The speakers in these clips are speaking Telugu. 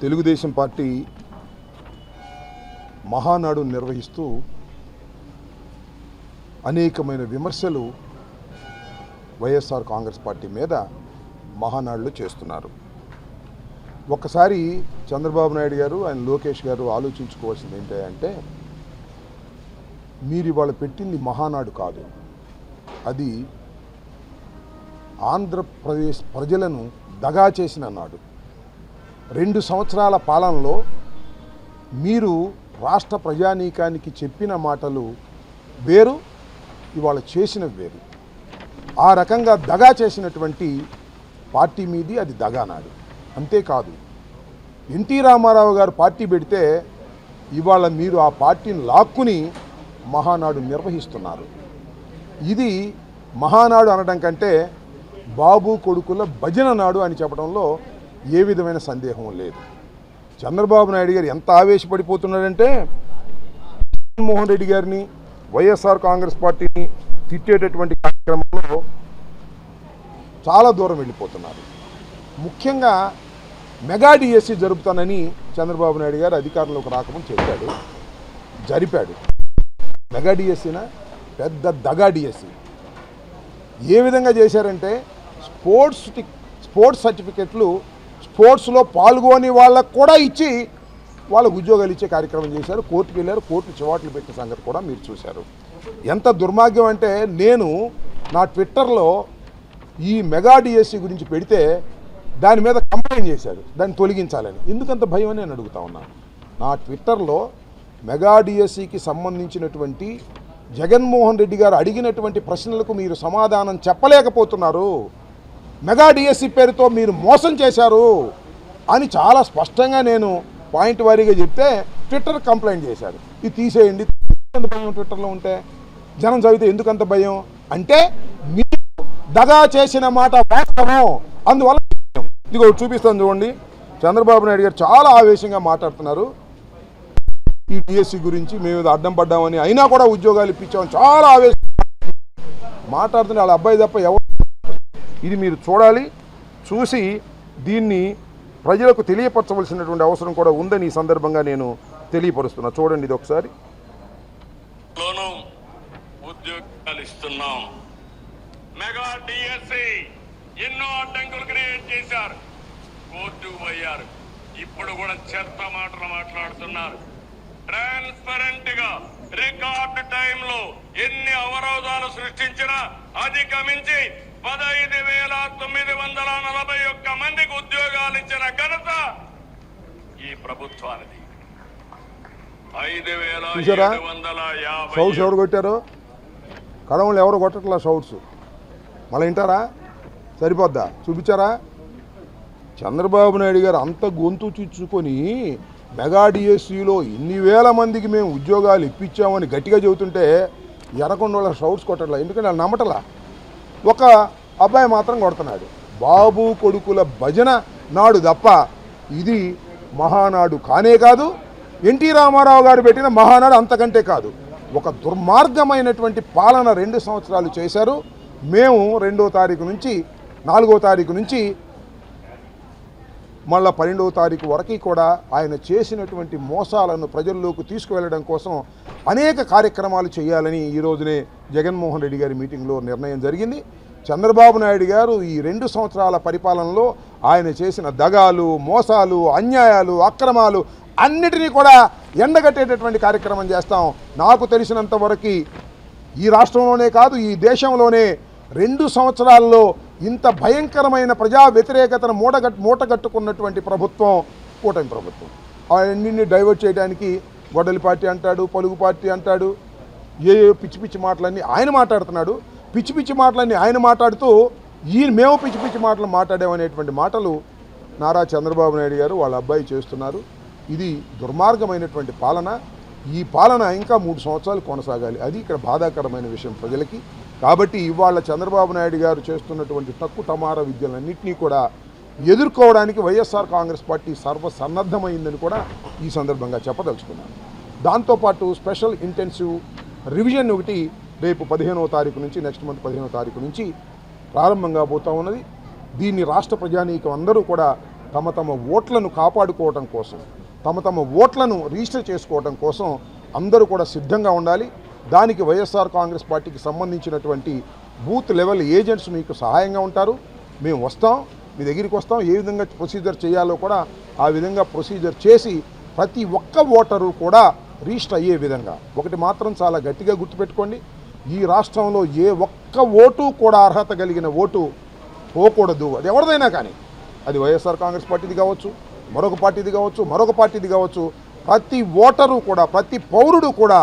తెలుగుదేశం పార్టీ మహానాడు నిర్వహిస్తూ అనేకమైన విమర్శలు వైఎస్ఆర్ కాంగ్రెస్ పార్టీ మీద మహానాడులో చేస్తున్నారు. ఒక్కసారి చంద్రబాబు నాయుడు గారు ఆయన లోకేష్ గారు ఆలోచించుకోవాల్సింది ఏంటంటే, మీరు ఇవాళ పెట్టింది మహానాడు కాదు, అది ఆంధ్రప్రదేశ్ ప్రజలను దగా చేసిన నాడు. 2 సంవత్సరాల పాలనలో మీరు రాష్ట్ర ప్రజానీకానికి చెప్పిన మాటలు వేరు, ఇవాళ చేసినవి వేరు. ఆ రకంగా దగా చేసినటువంటి పార్టీ మీది అది దగానాడు. అంతేకాదు, ఎన్టీ రామారావు గారు పార్టీ పెడితే ఇవాళ మీరు ఆ పార్టీని లాక్కుని మహానాడు నిర్వహిస్తున్నారు. ఇది మహానాడు అనడం కంటే బాబు కొడుకుల భజన నాడు అని చెప్పడంలో ఏ విధమైన సందేహం లేదు. చంద్రబాబు నాయుడు గారు ఎంత ఆవేశపడిపోతున్నాడంటే, జగన్మోహన్ రెడ్డి గారిని వైఎస్ఆర్ కాంగ్రెస్ పార్టీని తిట్టేటటువంటి కార్యక్రమంలో చాలా దూరం వెళ్ళిపోతున్నారు. ముఖ్యంగా మెగా డిఎస్సి జరుపుతానని చంద్రబాబు నాయుడు గారు అధికారంలోకి రాకముందు చెప్పాడు, జరిపాడు. మెగా డిఎస్సినా పెద్ద దగా డిఎస్సి. ఏ విధంగా చేశారంటే, స్పోర్ట్స్ సర్టిఫికెట్లు స్పోర్ట్స్లో పాల్గొని వాళ్ళకు కూడా ఇచ్చి వాళ్ళకు ఉద్యోగాలు ఇచ్చే కార్యక్రమం చేశారు. కోర్టుకు వెళ్ళారు, కోర్టు చివాట్లు పెట్టిన సంగతి కూడా మీరు చూశారు. ఎంత దుర్మార్గం అంటే, నేను నా ట్విట్టర్లో ఈ మెగా డిఎస్సి గురించి పెడితే దాని మీద కంప్లైంట్ చేశారు, దాన్ని తొలగించాలని. ఎందుకంత భయం అని నేను అడుగుతా ఉన్నాను. నా ట్విట్టర్లో మెగా డిఎస్సికి సంబంధించినటువంటి జగన్మోహన్ రెడ్డి గారు అడిగినటువంటి ప్రశ్నలకు మీరు సమాధానం చెప్పలేకపోతున్నారు, మెగా డిఎస్సి పేరుతో మీరు మోసం చేశారు అని చాలా స్పష్టంగా నేను పాయింట్ వారీగా చెప్తే ట్విట్టర్ కంప్లైంట్ చేశారు. ఇది తీసేయండి. ఎందుకంత భయం ట్విట్టర్లో ఉంటే? జనం చదివితే ఎందుకంత భయం అంటే, మీరు దగా చేసిన మాట వాస్తవం, అందువల్ల. ఇదిగో చూపిస్తాను చూడండి. చంద్రబాబు నాయుడు గారు చాలా ఆవేశంగా మాట్లాడుతున్నారు. ఈ డిఎస్సి గురించి మేము అడ్డం పడ్డామని, అయినా కూడా ఉద్యోగాలు ఇప్పించామని చాలా ఆవేశంగా మాట్లాడుతున్నారు. వాళ్ళ అబ్బాయి తప్ప ఎవరు. ఇది మీరు చూడాలి, చూసి దీన్ని ప్రజలకు తెలియపరచవలసినటువంటి అవసరం కూడా ఉందని ఈ సందర్భంగా నేను తెలియపరుస్తున్నా. చూడండి ఇది ఒకసారి. ఉద్యోగాలు ఇస్తున్నాం. మెగా డిఎస్సి ఎన్నో అడ్డంకులు క్రియేట్ చేశారు, కోర్టు పోయారు. ఇప్పుడు కూడా చెత్త మాటలు మాట్లాడుతున్నారు. ట్రాన్స్పరెంట్ గా రికార్డు టైంలో ఎన్ని అవరోధాలు సృష్టించినా అధిగమించి 15,941 మందికి ఉద్యోగాలు ఇచ్చిన ఘనత ఈ ప్రభుత్వానికి. 5,750 షౌట్స్ ఎవరు కొట్టారు? కడమలు ఎవరు కొట్టట్లా షౌట్స్. మళ్ళీ వింటారా? సరిపోద్దా? చూపించారా? చంద్రబాబు నాయుడు గారు అంత గొంతు చిచ్చుకొని మెగా డిఎస్సిలో ఇన్ని వేల మందికి మేము ఉద్యోగాలు ఇప్పించామని గట్టిగా చెబుతుంటే ఎనకొండ వాళ్ళ షౌట్స్ కొట్టట్లా. ఎందుకంటే వాళ్ళు నమ్మటలా. ఒక అబ్బాయి మాత్రం కొడుతున్నాడు. బాబు కొడుకుల భజన నాడు తప్ప ఇది మహానాడు కానే కాదు. ఎన్టీ రామారావు గారు పెట్టిన మహానాడు అంతకంటే కాదు. ఒక దుర్మార్గమైనటువంటి పాలన 2 సంవత్సరాలు చేశారు. మేము 2వ తారీఖు నుంచి 4వ తారీఖు నుంచి మళ్ళా 12వ తారీఖు వరకు కూడా ఆయన చేసినటువంటి మోసాలను ప్రజల్లోకి తీసుకువెళ్ళడం కోసం అనేక కార్యక్రమాలు చేయాలని ఈ రోజునే జగన్మోహన్ రెడ్డి గారి మీటింగ్లో నిర్ణయం జరిగింది. చంద్రబాబు నాయుడు గారు ఈ 2 సంవత్సరాల పరిపాలనలో ఆయన చేసిన దగాలు, మోసాలు, అన్యాయాలు, అక్రమాలు అన్నిటినీ కూడా ఎండగట్టేటటువంటి కార్యక్రమం చేస్తాం. నాకు తెలిసినంత వరకు ఈ రాష్ట్రంలోనే కాదు, ఈ దేశంలోనే 2 సంవత్సరాల్లో ఇంత భయంకరమైన ప్రజా వ్యతిరేకతను మూటగట్టుకున్నటువంటి ప్రభుత్వం కూటమి ప్రభుత్వం. అవన్నీ డైవర్ట్ చేయడానికి గొడ్డలి పార్టీ అంటాడు, పలుగు పార్టీ అంటాడు, ఏ పిచ్చి పిచ్చి మాటలన్నీ ఆయన మాట్లాడుతున్నాడు. పిచ్చి పిచ్చి మాటలన్నీ ఆయన మాట్లాడుతూ మేము పిచ్చి పిచ్చి మాటలు మాట్లాడామనేటువంటి మాటలు నారా చంద్రబాబు నాయుడు గారు వాళ్ళ అబ్బాయి చేస్తున్నారు. ఇది దుర్మార్గమైనటువంటి పాలన. ఈ పాలన ఇంకా 3 సంవత్సరాలు కొనసాగాలి. అది ఇక్కడ బాధాకరమైన విషయం ప్రజలకి. కాబట్టి ఇవాళ చంద్రబాబు నాయుడు గారు చేస్తున్నటువంటి తక్కు టమారా విద్యలన్నింటినీ కూడా ఎదుర్కోవడానికి వైఎస్ఆర్ కాంగ్రెస్ పార్టీ సర్వసన్నద్ధమైందని కూడా ఈ సందర్భంగా చెప్పదలుచుకున్నాను. దాంతోపాటు స్పెషల్ ఇంటెన్సివ్ రివిజన్ ఒకటి రేపు 15వ తారీఖు నుంచి, నెక్స్ట్ మంత్ 15వ తారీఖు నుంచి ప్రారంభంగా పోతూ ఉన్నది. దీన్ని రాష్ట్ర ప్రజానీకం అందరూ కూడా తమ తమ ఓట్లను కాపాడుకోవటం కోసం, తమ ఓట్లను రిజిస్టర్ చేసుకోవటం కోసం అందరూ కూడా సిద్ధంగా ఉండాలి. దానికి వైఎస్ఆర్ కాంగ్రెస్ పార్టీకి సంబంధించినటువంటి బూత్ లెవెల్ ఏజెంట్స్ మీకు సహాయంగా ఉంటారు. మేము వస్తాం, మీ దగ్గరికి వస్తాం, ఏ విధంగా ప్రొసీజర్ చేయాలో కూడా ఆ విధంగా ప్రొసీజర్ చేసి ప్రతి ఒక్క ఓటరు కూడా రిజిస్టర్ అయ్యే విధంగా. ఒకటి మాత్రం చాలా గట్టిగా గుర్తుపెట్టుకోండి, ఈ రాష్ట్రంలో ఏ ఒక్క ఓటు కూడా అర్హత కలిగిన ఓటు పోకూడదు. అది ఎవరిదైనా కానీ, అది వైఎస్ఆర్ కాంగ్రెస్ పార్టీది కావచ్చు, మరొక పార్టీది కావచ్చు, మరొక పార్టీది కావచ్చు, ప్రతి ఓటరు కూడా, ప్రతి పౌరుడు కూడా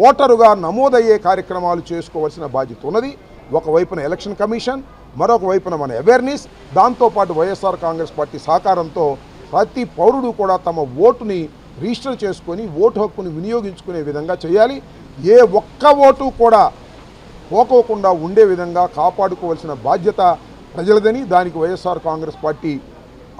ఓటరుగా నమోదయ్యే కార్యక్రమాలు చేసుకోవాల్సిన బాధ్యత ఉన్నది. ఒకవైపున ఎలక్షన్ కమిషన్, మరొక వైపున మన అవేర్నెస్, దాంతోపాటు వైఎస్ఆర్ కాంగ్రెస్ పార్టీ సహకారంతో ప్రతి పౌరుడు కూడా తమ ఓటుని రిజిస్టర్ చేసుకొని ఓటు హక్కుని వినియోగించుకునే విధంగా చేయాలి. ఏ ఒక్క ఓటు కూడా పోకోకుండా ఉండే విధంగా కాపాడుకోవాల్సిన బాధ్యత ప్రజలదని, దానికి వైఎస్ఆర్ కాంగ్రెస్ పార్టీ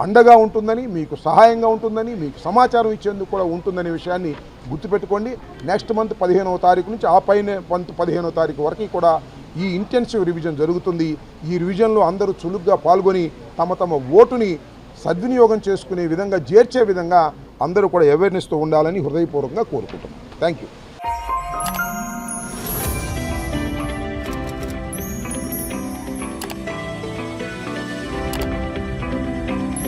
అండగా ఉంటుందని, మీకు సహాయంగా ఉంటుందని, మీకు సమాచారం ఇచ్చేందుకు కూడా ఉంటుందనే విషయాన్ని గుర్తుపెట్టుకోండి. నెక్స్ట్ మంత్ 15వ తారీఖు నుంచి ఆ పైన మంత్ 15వ తారీఖు వరకు కూడా ఈ ఇంటెన్సివ్ రివిజన్ జరుగుతుంది. ఈ రివిజన్లో అందరూ చురుగ్గా పాల్గొని తమ ఓటుని సద్వినియోగం చేసుకునే విధంగా, చేర్చే విధంగా అందరూ కూడా అవేర్నెస్తో ఉండాలని హృదయపూర్వకంగా కోరుకుంటున్నాం. Thank you.